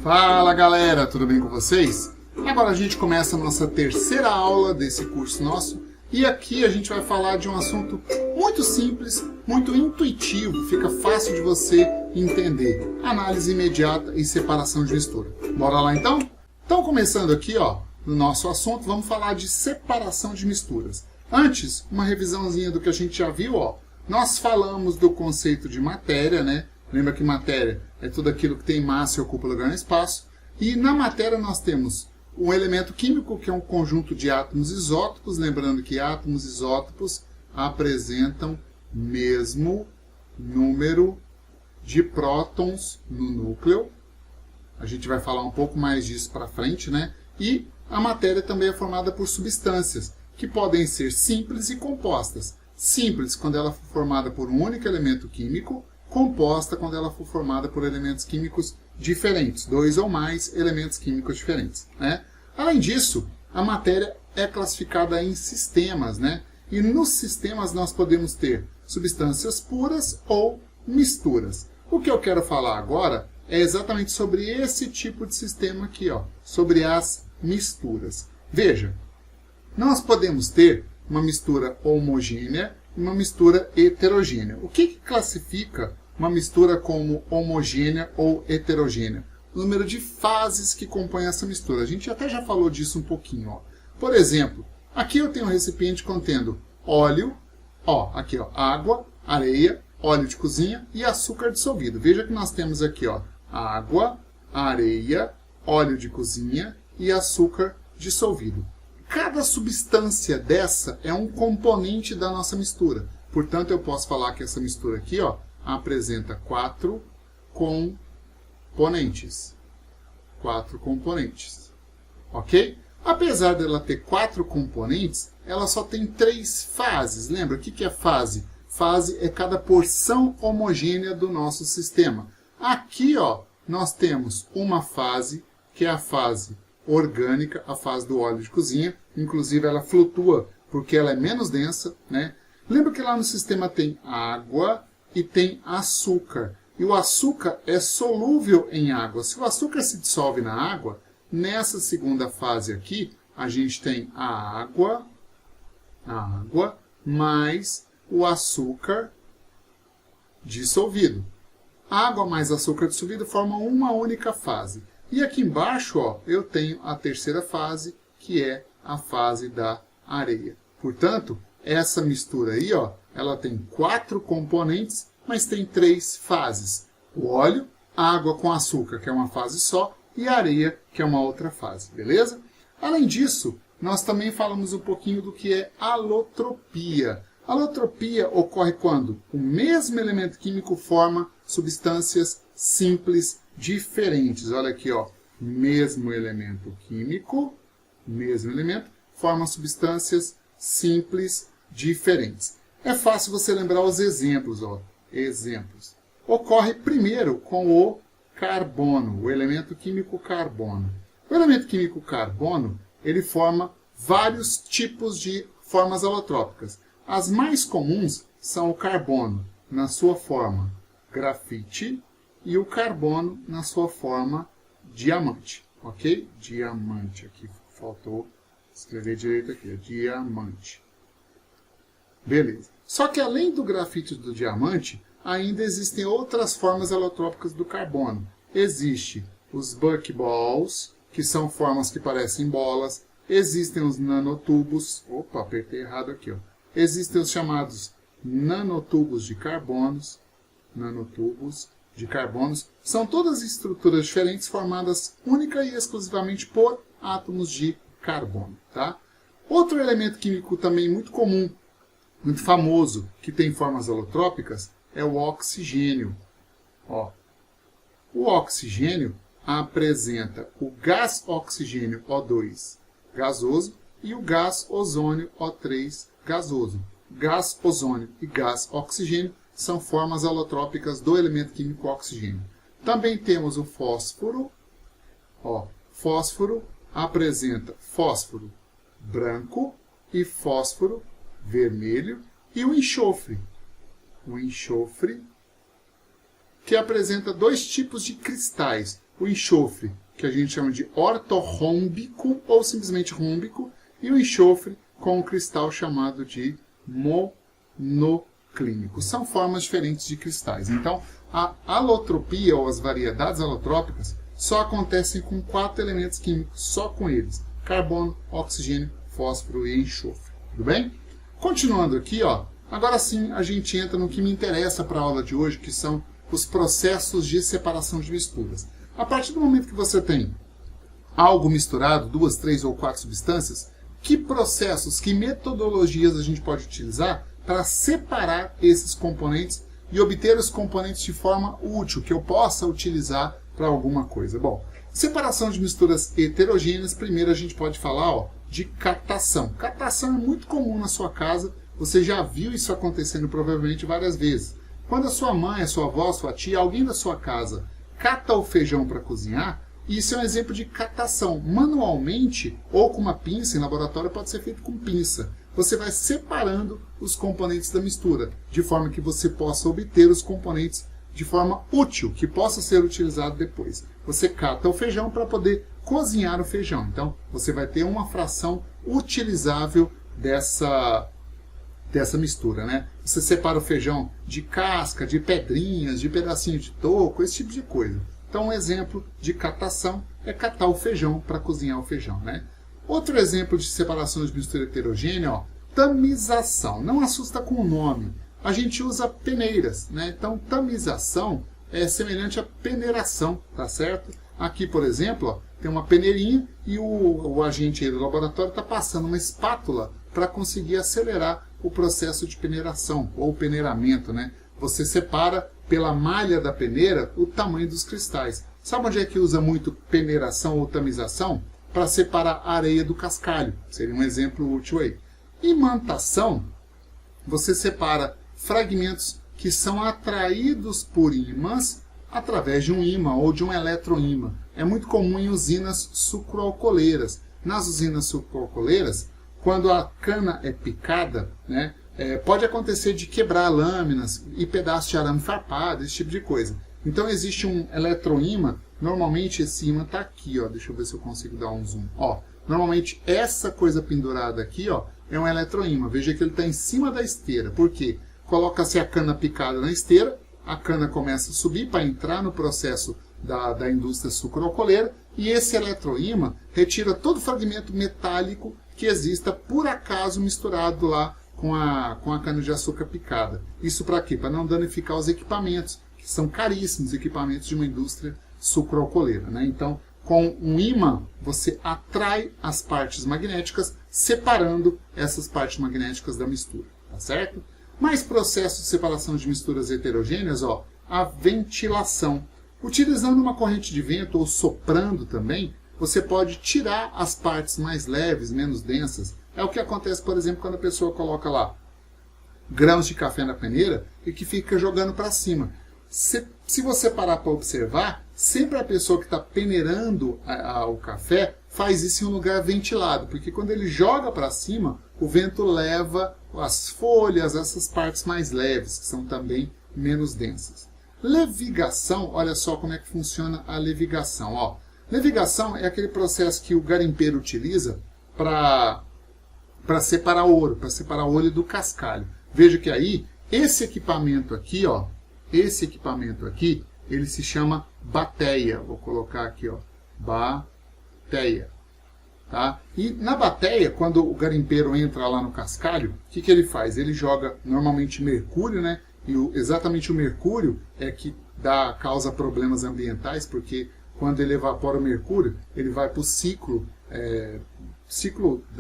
Fala galera, tudo bem com vocês? Agora a gente começa a nossa terceira aula desse curso nosso e aqui a gente vai falar de um assunto muito simples, muito intuitivo, fica fácil de você entender. Análise imediata e separação de mistura. Bora lá então? Então começando aqui no nosso assunto, vamos falar de separação de misturas. Antes, uma revisãozinha do que a gente já viu, nós falamos do conceito de matéria, né? Lembra que matéria é tudo aquilo que tem massa e ocupa lugar no espaço. E na matéria nós temos um elemento químico, que é um conjunto de átomos isótopos. Lembrando que átomos isótopos apresentam mesmo número de prótons no núcleo. A gente vai falar um pouco mais disso para frente, né? E a matéria também é formada por substâncias, que podem ser simples e compostas. Simples quando ela for formada por um único elemento químico, composta quando ela for formada por elementos químicos diferentes, dois ou mais elementos químicos diferentes, né? Além disso, a matéria é classificada em sistemas, né? E nos sistemas nós podemos ter substâncias puras ou misturas. O que eu quero falar agora é exatamente sobre esse tipo de sistema aqui, sobre as misturas. Veja, nós podemos ter uma mistura homogênea e uma mistura heterogênea. O que classifica uma mistura como homogênea ou heterogênea? O número de fases que compõem essa mistura. A gente até já falou disso um pouquinho. Por exemplo, aqui eu tenho um recipiente contendo óleo, água, areia, óleo de cozinha e açúcar dissolvido. Veja que nós temos aqui água, areia, óleo de cozinha e açúcar dissolvido. Cada substância dessa é um componente da nossa mistura. Portanto, eu posso falar que essa mistura aqui apresenta 4 componentes. 4 componentes. Ok? Apesar dela ter 4 componentes, ela só tem 3 fases. Lembra o que é fase? Fase é cada porção homogênea do nosso sistema. Aqui nós temos uma fase, que é a fase orgânica, a fase do óleo de cozinha. Inclusive ela flutua porque ela é menos densa, né? Lembra que lá no sistema tem água e tem açúcar. E o açúcar é solúvel em água. Se o açúcar se dissolve na água, nessa segunda fase aqui, a gente tem a água mais o açúcar dissolvido. Água mais açúcar dissolvido formam uma única fase. E aqui embaixo eu tenho a terceira fase, que é a fase da areia. Portanto, essa mistura aí, ela tem 4 componentes, mas tem 3 fases. O óleo, a água com açúcar, que é uma fase só, e a areia, que é uma outra fase, beleza? Além disso, nós também falamos um pouquinho do que é alotropia. Alotropia ocorre quando o mesmo elemento químico forma substâncias simples diferentes. Olha aqui, mesmo elemento químico, mesmo elemento, forma substâncias simples diferentes. É fácil você lembrar os exemplos, Exemplos. Ocorre primeiro com o carbono, o elemento químico carbono. O elemento químico carbono, ele forma vários tipos de formas alotrópicas. As mais comuns são o carbono na sua forma grafite e o carbono na sua forma diamante, ok? Diamante, aqui faltou escrever direito aqui, diamante. Beleza. Só que além do grafite e do diamante, ainda existem outras formas alotrópicas do carbono. Existem os buckballs, que são formas que parecem bolas. Existem os nanotubos. Opa, apertei errado aqui. Existem os chamados nanotubos de carbonos. Nanotubos de carbonos. São todas estruturas diferentes formadas única e exclusivamente por átomos de carbono. Tá? Outro elemento químico também muito comum, muito famoso, que tem formas alotrópicas, é o oxigênio. O oxigênio apresenta o gás oxigênio O2 gasoso e o gás ozônio O3 gasoso. Gás ozônio e gás oxigênio são formas alotrópicas do elemento químico oxigênio. Também temos o fósforo. Fósforo apresenta fósforo branco e fósforo vermelho, e o enxofre. O enxofre, que apresenta 2 tipos de cristais. o enxofre, que a gente chama de ortorrômbico ou simplesmente rômbico, e o enxofre com um cristal chamado de monoclínico. São formas diferentes de cristais. Então, a alotropia ou as variedades alotrópicas só acontecem com 4 elementos químicos, só com eles: carbono, oxigênio, fósforo e enxofre. Tudo bem? Continuando aqui, ó, agora sim a gente entra no que me interessa para a aula de hoje, que são os processos de separação de misturas. A partir do momento que você tem algo misturado, 2, 3 ou 4 substâncias, que processos, que metodologias a gente pode utilizar para separar esses componentes e obter os componentes de forma útil, que eu possa utilizar para alguma coisa? Bom, separação de misturas heterogêneas, primeiro a gente pode falar, ó, de catação. Catação é muito comum na sua casa, você já viu isso acontecendo provavelmente várias vezes. Quando a sua mãe, a sua avó, a sua tia, alguém da sua casa cata o feijão para cozinhar, isso é um exemplo de catação. Manualmente ou com uma pinça, em laboratório pode ser feito com pinça. Você vai separando os componentes da mistura, de forma que você possa obter os componentes de forma útil, que possa ser utilizado depois. Você cata o feijão para poder cozinhar o feijão. Então, você vai ter uma fração utilizável dessa mistura, né? Você separa o feijão de casca, de pedrinhas, de pedacinho de toco, esse tipo de coisa. Então, um exemplo de catação é catar o feijão para cozinhar o feijão, né? Outro exemplo de separação de mistura heterogênea, ó, tamização. Não assusta com o nome. A gente usa peneiras, né? Então, tamização é semelhante a peneiração, tá certo? Aqui, por exemplo, ó, tem uma peneirinha e o agente aí do laboratório está passando uma espátula para conseguir acelerar o processo de peneiração ou peneiramento, né? Você separa pela malha da peneira o tamanho dos cristais. Sabe onde é que usa muito peneiração ou tamização? Para separar a areia do cascalho. Seria um exemplo útil aí. Imantação, você separa fragmentos que são atraídos por ímãs através de um ímã ou de um eletroímã. É muito comum em usinas sucroalcooleiras. Nas usinas sucroalcooleiras, quando a cana é picada, né, pode acontecer de quebrar lâminas e pedaços de arame farpado, esse tipo de coisa. Então existe um eletroímã, normalmente esse ímã está aqui, ó, deixa eu ver se eu consigo dar um zoom. Ó, normalmente essa coisa pendurada aqui, ó, é um eletroímã. Veja que ele está em cima da esteira. Por quê? Coloca-se a cana picada na esteira, a cana começa a subir para entrar no processo da indústria sucroalcooleira e esse eletroímã retira todo o fragmento metálico que exista por acaso misturado lá com a cana-de-açúcar picada. Isso para quê? Para não danificar os equipamentos, que são caríssimos equipamentos de uma indústria sucroalcooleira, né? Então, com um ímã, você atrai as partes magnéticas, separando essas partes magnéticas da mistura, tá certo? Mais processos de separação de misturas heterogêneas, ó, a ventilação. Utilizando uma corrente de vento ou soprando também, você pode tirar as partes mais leves, menos densas. É o que acontece, por exemplo, quando a pessoa coloca lá grãos de café na peneira e que fica jogando para cima. Se você parar para observar, sempre a pessoa que está peneirando o café faz isso em um lugar ventilado, porque quando ele joga para cima, o vento leva as folhas, essas partes mais leves, que são também menos densas. Levigação, olha só como é que funciona a levigação. Ó. Levigação é aquele processo que o garimpeiro utiliza para separar o ouro, para separar o ouro do cascalho. Veja que aí, esse equipamento aqui, ó, ele se chama bateia. Vou colocar aqui, ó, bateia. Tá? E na bateia, quando o garimpeiro entra lá no cascalho, o que ele faz? Ele joga normalmente mercúrio, né? E exatamente o mercúrio é que causa problemas ambientais, porque quando ele evapora o mercúrio, ele vai para o ciclo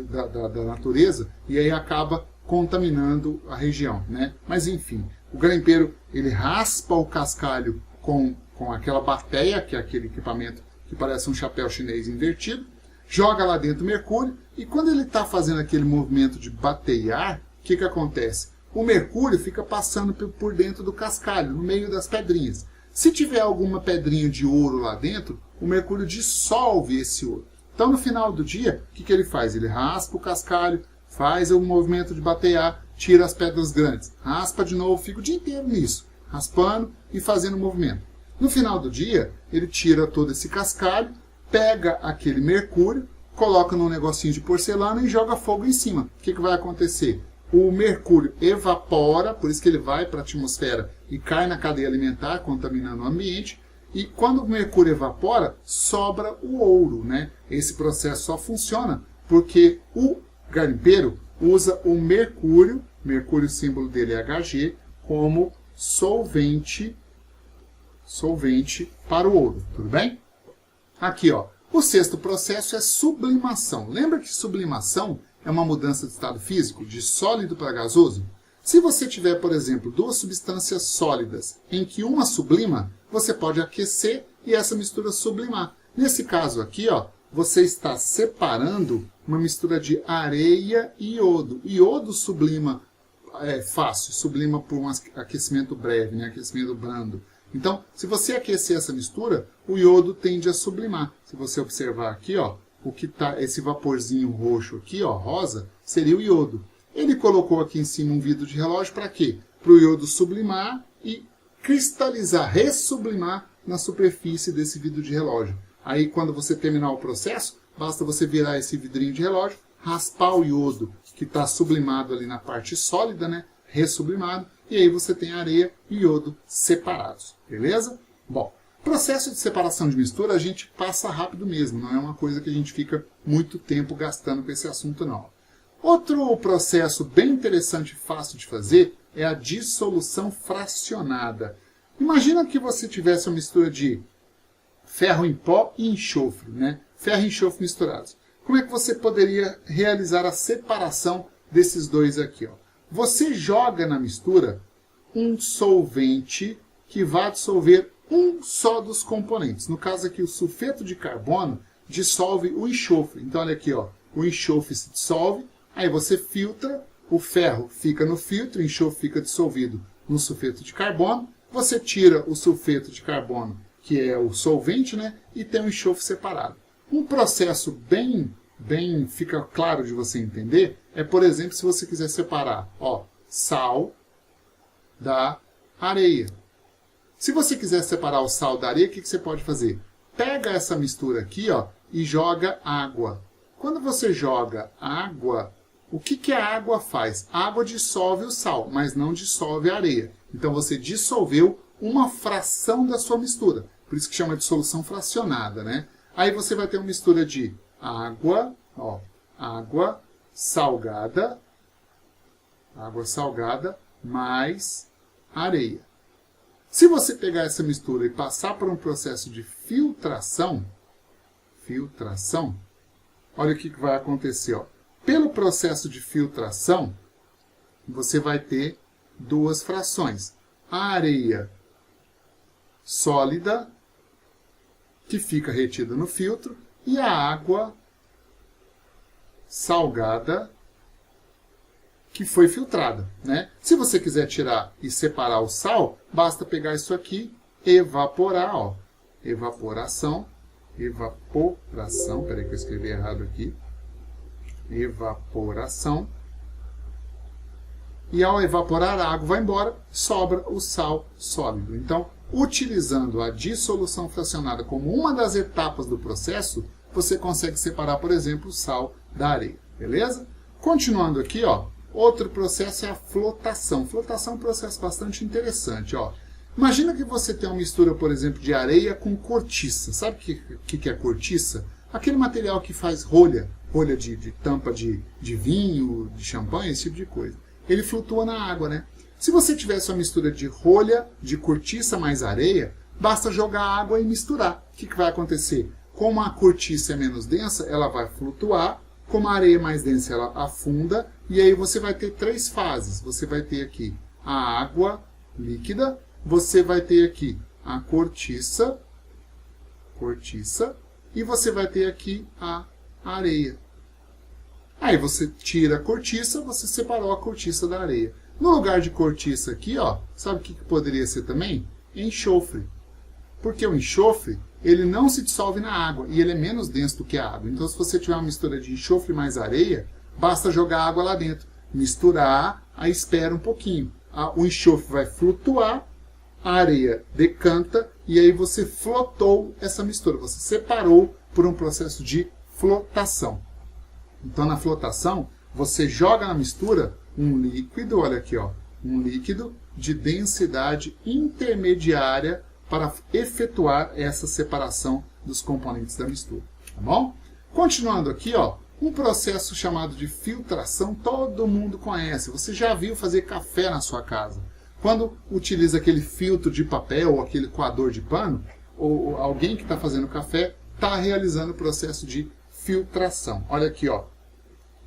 da natureza e aí acaba contaminando a região, né? Mas enfim, o garimpeiro ele raspa o cascalho com aquela bateia, que é aquele equipamento que parece um chapéu chinês invertido, joga lá dentro o mercúrio e quando ele está fazendo aquele movimento de batear, o que acontece? O mercúrio fica passando por dentro do cascalho, no meio das pedrinhas. Se tiver alguma pedrinha de ouro lá dentro, o mercúrio dissolve esse ouro. Então, no final do dia, o que ele faz? Ele raspa o cascalho, faz o movimento de batear, tira as pedras grandes, raspa de novo, fica o dia inteiro nisso, raspando e fazendo o movimento. No final do dia, ele tira todo esse cascalho, pega aquele mercúrio, coloca num negocinho de porcelana e joga fogo em cima. O que vai acontecer? O mercúrio evapora, por isso que ele vai para a atmosfera e cai na cadeia alimentar, contaminando o ambiente. E quando o mercúrio evapora, sobra o ouro, né? Esse processo só funciona porque o garimpeiro usa o mercúrio, o símbolo dele é Hg, como solvente para o ouro, tudo bem? Aqui, ó, o sexto processo é sublimação. Lembra que sublimação é uma mudança de estado físico, de sólido para gasoso? Se você tiver, por exemplo, duas substâncias sólidas em que uma sublima, você pode aquecer e essa mistura sublimar. Nesse caso aqui, ó, você está separando uma mistura de areia e iodo. Iodo sublima fácil, sublima por um aquecimento breve, né? Aquecimento brando. Então, se você aquecer essa mistura, o iodo tende a sublimar. Se você observar aqui, ó, o que tá esse vaporzinho roxo aqui, ó, rosa, seria o iodo. Ele colocou aqui em cima um vidro de relógio para quê? Para o iodo sublimar e cristalizar, ressublimar na superfície desse vidro de relógio. Aí, quando você terminar o processo, basta você virar esse vidrinho de relógio, raspar o iodo que está sublimado ali na parte sólida, né? Ressublimado, e aí você tem areia e iodo separados, beleza? Bom, processo de separação de mistura a gente passa rápido mesmo, não é uma coisa que a gente fica muito tempo gastando com esse assunto não. Outro processo bem interessante e fácil de fazer é a dissolução fracionada. Imagina que você tivesse uma mistura de ferro em pó e enxofre, né? Ferro e enxofre misturados. Como é que você poderia realizar a separação desses dois aqui, ó? Você joga na mistura um solvente que vai dissolver um só dos componentes. No caso aqui, o sulfeto de carbono dissolve o enxofre. Então, olha aqui, ó, o enxofre se dissolve, aí você filtra, o ferro fica no filtro, o enxofre fica dissolvido no sulfeto de carbono, você tira o sulfeto de carbono, que é o solvente, né, e tem o enxofre separado. Um processo bem fica claro de você entender é, por exemplo, se você quiser separar, ó, sal da areia. Se você quiser separar o sal da areia, o que você pode fazer? Pega essa mistura aqui, ó, e joga água. Quando você joga água, o que a água faz? A água dissolve o sal, mas não dissolve a areia. Então você dissolveu uma fração da sua mistura. Por isso que chama de solução fracionada, né? Aí você vai ter uma mistura de água, ó, água salgada mais areia. Se você pegar essa mistura e passar por um processo de filtração, olha o que vai acontecer, ó. Pelo processo de filtração, você vai ter duas frações. A areia sólida, que fica retida no filtro, e a água salgada, que foi filtrada, né? Se você quiser tirar e separar o sal, basta pegar isso aqui, evaporar, ó. Evaporação, peraí que eu escrevi errado aqui. Evaporação. E ao evaporar, a água vai embora, sobra o sal sólido. Então, utilizando a dissolução fracionada como uma das etapas do processo, você consegue separar, por exemplo, o sal da areia, beleza? Continuando aqui, ó, outro processo é a flotação. Flotação é um processo bastante interessante, ó. Imagina que você tem uma mistura, por exemplo, de areia com cortiça. Sabe o que é cortiça? Aquele material que faz rolha de tampa de vinho, de champanhe, esse tipo de coisa. Ele flutua na água, né? Se você tivesse uma mistura de rolha, de cortiça mais areia, basta jogar água e misturar. O que vai acontecer? Como a cortiça é menos densa, ela vai flutuar. Como a areia é mais densa, ela afunda. E aí você vai ter três fases. Você vai ter aqui a água líquida. Você vai ter aqui a cortiça. E você vai ter aqui a areia. Aí você tira a cortiça, você separou a cortiça da areia. No lugar de cortiça aqui, ó, sabe o que poderia ser também? Enxofre. Porque o enxofre, ele não se dissolve na água e ele é menos denso do que a água. Então, se você tiver uma mistura de enxofre mais areia, basta jogar água lá dentro, misturar, aí espera um pouquinho. O enxofre vai flutuar, a areia decanta e aí você flotou essa mistura, você separou por um processo de flotação. Então, na flotação, você joga na mistura um líquido, olha aqui, ó, um líquido de densidade intermediária para efetuar essa separação dos componentes da mistura, tá bom? Continuando aqui, ó, um processo chamado de filtração, todo mundo conhece. Você já viu fazer café na sua casa. Quando utiliza aquele filtro de papel ou aquele coador de pano, ou alguém que está fazendo café está realizando o processo de filtração. Olha aqui, ó.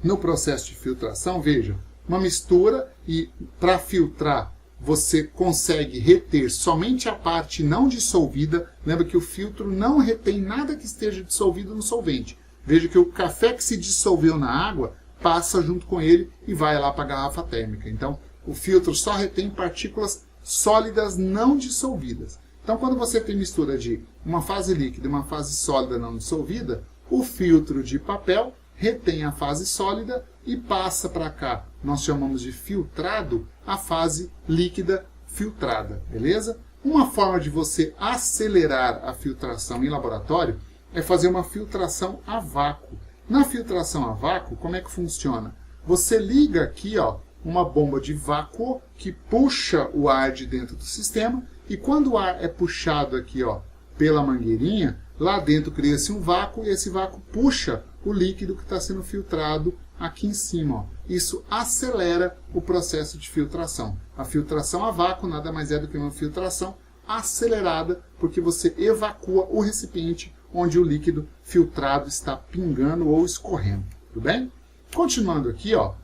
No processo de filtração, veja, uma mistura e para filtrar você consegue reter somente a parte não dissolvida. Lembra que o filtro não retém nada que esteja dissolvido no solvente. Veja que o café que se dissolveu na água passa junto com ele e vai lá para a garrafa térmica. Então, o filtro só retém partículas sólidas não dissolvidas. Então, quando você tem mistura de uma fase líquida e uma fase sólida não dissolvida, o filtro de papel retém a fase sólida e passa para cá. Nós chamamos de filtrado a fase líquida filtrada, beleza? Uma forma de você acelerar a filtração em laboratório é fazer uma filtração a vácuo. Na filtração a vácuo, como é que funciona? Você liga aqui, ó, uma bomba de vácuo que puxa o ar de dentro do sistema e quando o ar é puxado aqui, ó, pela mangueirinha, lá dentro cria-se um vácuo e esse vácuo puxa o líquido que está sendo filtrado aqui em cima, ó. Isso acelera o processo de filtração. A filtração a vácuo nada mais é do que uma filtração acelerada, porque você evacua o recipiente onde o líquido filtrado está pingando ou escorrendo. Tudo bem? Continuando aqui, ó,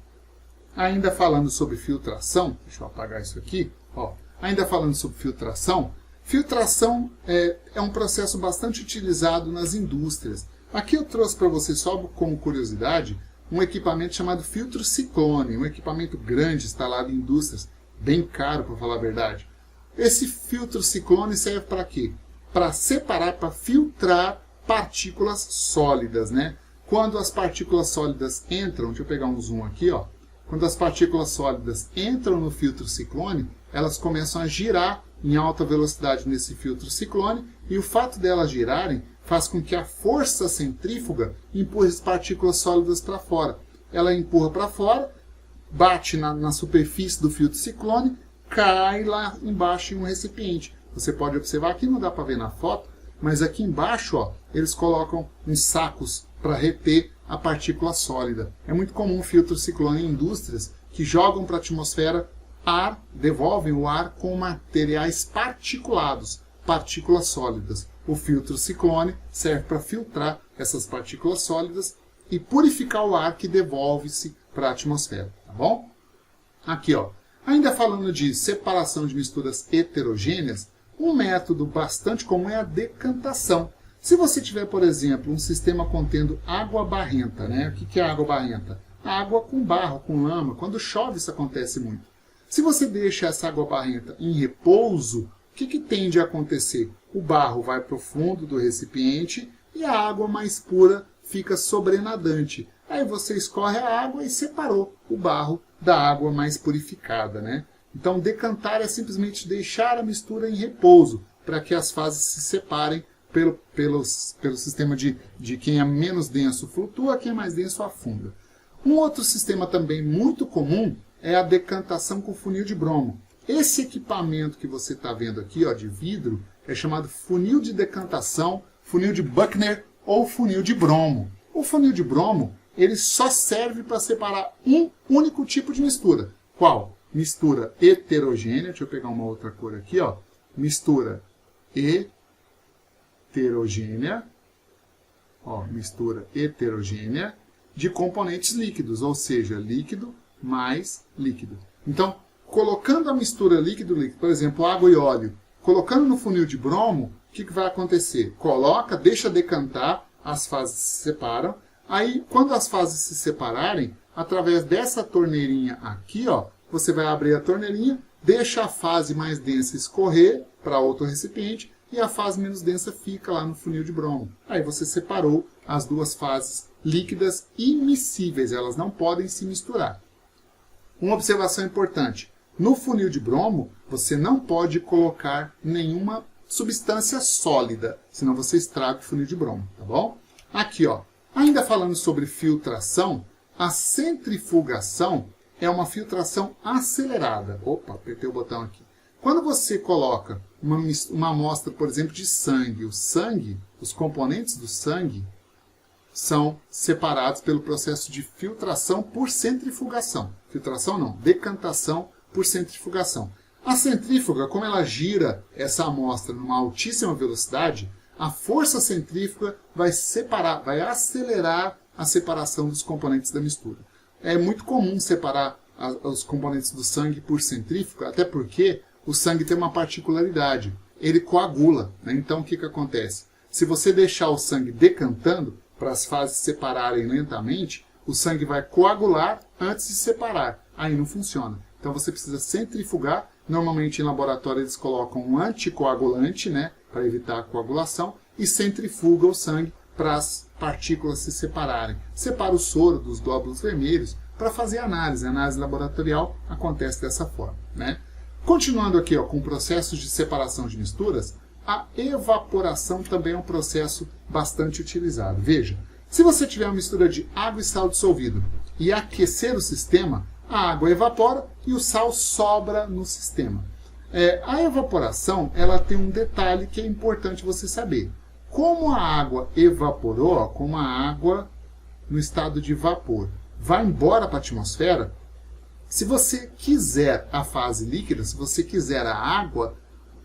ainda falando sobre filtração, deixa eu apagar isso aqui, ó, ainda falando sobre filtração, filtração é um processo bastante utilizado nas indústrias. Aqui eu trouxe para você só como curiosidade um equipamento chamado filtro ciclone, um equipamento grande instalado em indústrias, bem caro para falar a verdade. Esse filtro ciclone serve para quê? Para separar, para filtrar partículas sólidas, né? Quando as partículas sólidas entram, deixa eu pegar um zoom aqui, ó. Quando as partículas sólidas entram no filtro ciclone, elas começam a girar em alta velocidade nesse filtro ciclone e o fato delas girarem faz com que a força centrífuga empurre as partículas sólidas para fora. Ela empurra para fora, bate na superfície do filtro ciclone, cai lá embaixo em um recipiente. Você pode observar, aqui não dá para ver na foto, mas aqui embaixo, ó, eles colocam uns sacos para reter a partícula sólida. É muito comum filtro ciclone em indústrias que jogam para a atmosfera ar, devolvem o ar com materiais particulados, partículas sólidas. O filtro ciclone serve para filtrar essas partículas sólidas e purificar o ar que devolve-se para a atmosfera, tá bom? Aqui, ó, ainda falando de separação de misturas heterogêneas, um método bastante comum é a decantação. Se você tiver, por exemplo, um sistema contendo água barrenta, né? O que é água barrenta? Água com barro, com lama. Quando chove isso acontece muito. Se você deixa essa água barrenta em repouso, o que tende a acontecer? O barro vai para o fundo do recipiente e a água mais pura fica sobrenadante. Aí você escorre a água e separou o barro da água mais purificada, né? Então, decantar é simplesmente deixar a mistura em repouso, para que as fases se separem pelo sistema de quem é menos denso flutua, quem é mais denso afunda. Um outro sistema também muito comum é a decantação com funil de bromo. Esse equipamento que você está vendo aqui, ó, de vidro, é chamado funil de decantação, funil de Buchner ou funil de bromo. O funil de bromo, ele só serve para separar um único tipo de mistura. Qual? Mistura heterogênea, deixa eu pegar uma outra cor aqui, ó. Mistura heterogênea, ó, mistura heterogênea de componentes líquidos, ou seja, líquido mais líquido. Então, colocando a mistura líquido-líquido, por exemplo, água e óleo, colocando no funil de bromo, o que vai acontecer? Coloca, deixa decantar, as fases se separam. Aí, quando as fases se separarem, através dessa torneirinha aqui, ó, você vai abrir a torneirinha, deixa a fase mais densa escorrer para outro recipiente e a fase menos densa fica lá no funil de bromo. Aí você separou as duas fases líquidas imiscíveis, elas não podem se misturar. Uma observação importante, No funil de bromo, você não pode colocar nenhuma substância sólida, senão você estraga o funil de bromo, tá bom? Aqui, ó, ainda falando sobre filtração, a centrifugação é uma filtração acelerada. Opa, apertei o botão aqui. Quando você coloca uma amostra, por exemplo, de sangue, os componentes do sangue são separados pelo processo de filtração por centrifugação. Filtração não, decantação por centrifugação. A centrífuga, como ela gira essa amostra numa altíssima velocidade, a força centrífuga vai acelerar a separação dos componentes da mistura. É muito comum separar os componentes do sangue por centrífuga, até porque o sangue tem uma particularidade, ele coagula, né? Então o que acontece? Se você deixar o sangue decantando, para as fases separarem lentamente, o sangue vai coagular antes de separar, aí não funciona. Então você precisa centrifugar, normalmente em laboratório eles colocam um anticoagulante, né, para evitar a coagulação, e centrifuga o sangue para as partículas se separarem. Separa o soro dos glóbulos vermelhos para fazer análise. A análise laboratorial acontece dessa forma, né? Continuando aqui, ó, com processos de separação de misturas, a evaporação também é um processo bastante utilizado. Veja, se você tiver uma mistura de água e sal dissolvido e aquecer o sistema, a água evapora e o sal sobra no sistema. A evaporação ela tem um detalhe que é importante você saber. Como a água evaporou, ó, como a água no estado de vapor vai embora para a atmosfera, se você quiser a fase líquida, se você quiser a água,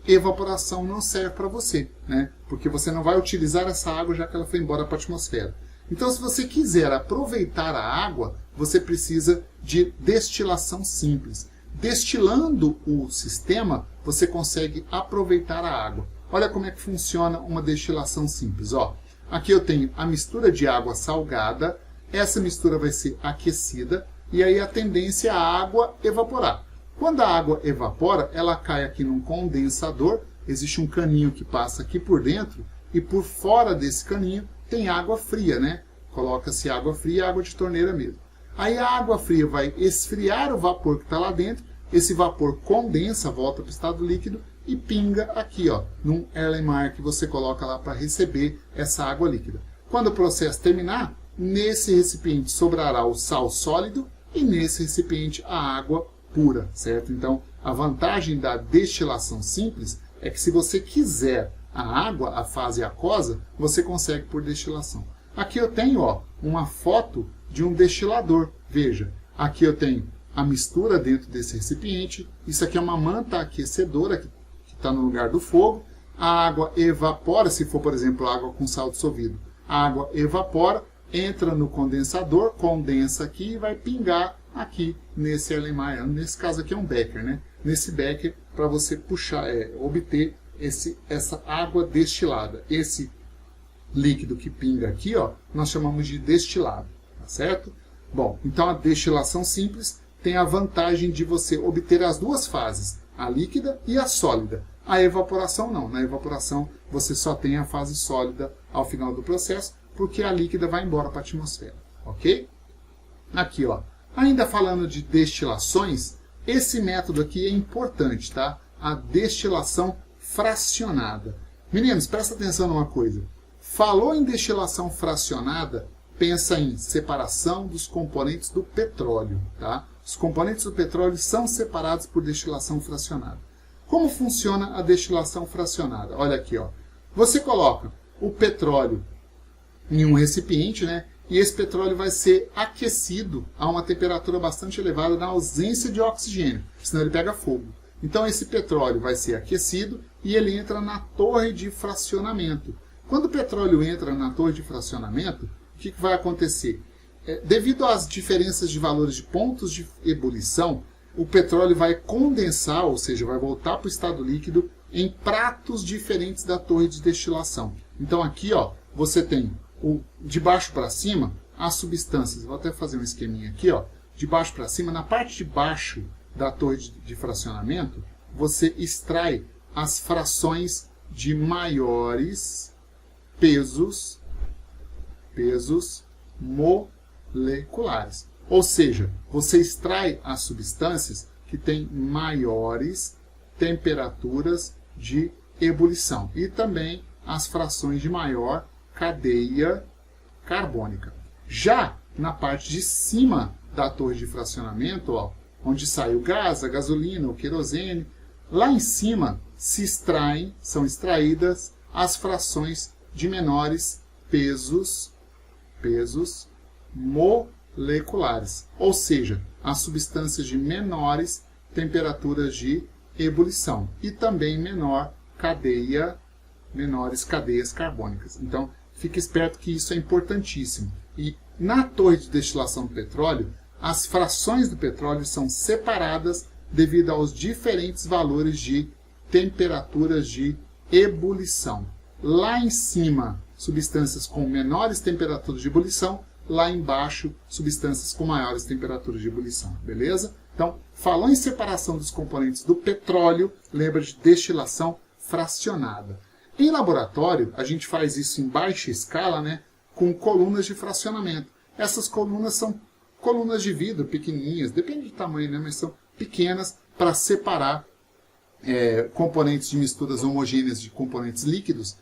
evaporação não serve para você, né? Porque você não vai utilizar essa água já que ela foi embora para a atmosfera. Então, se você quiser aproveitar a água, você precisa de destilação simples. Destilando o sistema, você consegue aproveitar a água. Olha como é que funciona uma destilação simples. Ó, aqui eu tenho a mistura de água salgada, essa mistura vai ser aquecida, e aí a tendência é a água evaporar. Quando a água evapora, ela cai aqui num condensador, existe um caninho que passa aqui por dentro, e por fora desse caninho tem água fria, né? Coloca-se água fria, água de torneira mesmo. Aí a água fria vai esfriar o vapor que está lá dentro, esse vapor condensa, volta para o estado líquido e pinga aqui, ó, num Erlenmeyer que você coloca lá para receber essa água líquida. Quando o processo terminar, nesse recipiente sobrará o sal sólido e nesse recipiente a água pura, certo? Então, a vantagem da destilação simples é que se você quiser a água, a fase aquosa, você consegue por destilação. Aqui eu tenho, ó, uma foto de um destilador. Veja, aqui eu tenho a mistura dentro desse recipiente. Isso aqui é uma manta aquecedora que está no lugar do fogo. A água evapora, se for, por exemplo, água com sal dissolvido. A água evapora, entra no condensador, condensa aqui e vai pingar aqui nesse Erlenmeyer. Nesse caso aqui é um becker, né? Nesse becker, para você puxar, obter essa água destilada. Esse líquido que pinga aqui, ó, nós chamamos de destilado, tá certo? Bom, então a destilação simples tem a vantagem de você obter as duas fases, a líquida e a sólida. A evaporação não. Na evaporação você só tem a fase sólida ao final do processo, porque a líquida vai embora para a atmosfera, ok? Aqui, ó, ainda falando de destilações, esse método aqui é importante, tá? A destilação fracionada. Meninos, presta atenção numa coisa. Falou em destilação fracionada, pensa em separação dos componentes do petróleo, tá? Os componentes do petróleo são separados por destilação fracionada. Como funciona a destilação fracionada? Olha aqui, ó. Você coloca o petróleo em um recipiente, né? E esse petróleo vai ser aquecido a uma temperatura bastante elevada na ausência de oxigênio, senão ele pega fogo. Então esse petróleo vai ser aquecido e ele entra na torre de fracionamento. Quando o petróleo entra na torre de fracionamento, o que vai acontecer? Devido às diferenças de valores de pontos de ebulição, o petróleo vai condensar, ou seja, vai voltar para o estado líquido em pratos diferentes da torre de destilação. Então aqui, ó, você tem de baixo para cima as substâncias. Vou até fazer um esqueminha aqui, ó. De baixo para cima, na parte de baixo da torre de fracionamento, você extrai as frações de maiores pesos moleculares. Ou seja, você extrai as substâncias que tem maiores temperaturas de ebulição. E também as frações de maior cadeia carbônica. Já na parte de cima da torre de fracionamento, ó, onde sai o gás, a gasolina, o querosene, lá em cima são extraídas as frações de menores pesos moleculares, ou seja, as substâncias de menores temperaturas de ebulição e também menores cadeias carbônicas. Então, fique esperto que isso é importantíssimo. E na torre de destilação do petróleo, as frações do petróleo são separadas devido aos diferentes valores de temperaturas de ebulição. Lá em cima, substâncias com menores temperaturas de ebulição, lá embaixo, substâncias com maiores temperaturas de ebulição, beleza? Então, falou em separação dos componentes do petróleo, lembra de destilação fracionada. Em laboratório, a gente faz isso em baixa escala, né, com colunas de fracionamento. Essas colunas são colunas de vidro pequenininhas, depende do tamanho, né, mas são pequenas para separar componentes de misturas homogêneas de componentes líquidos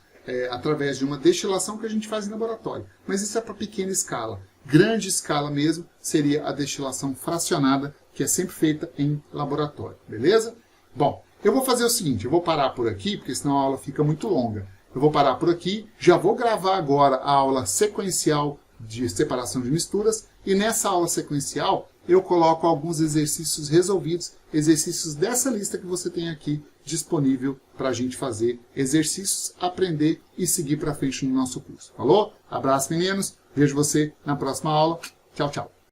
através de uma destilação que a gente faz em laboratório. Mas isso é para pequena escala. Grande escala mesmo seria a destilação fracionada, que é sempre feita em laboratório. Beleza? Bom, eu vou fazer o seguinte, eu vou parar por aqui, porque senão a aula fica muito longa. Eu vou parar por aqui, já vou gravar agora a aula sequencial de separação de misturas, e nessa aula sequencial eu coloco alguns exercícios resolvidos, exercícios dessa lista que você tem aqui disponível para a gente fazer exercícios, aprender e seguir para frente no nosso curso. Falou? Abraço, meninos. Vejo você na próxima aula. Tchau, tchau.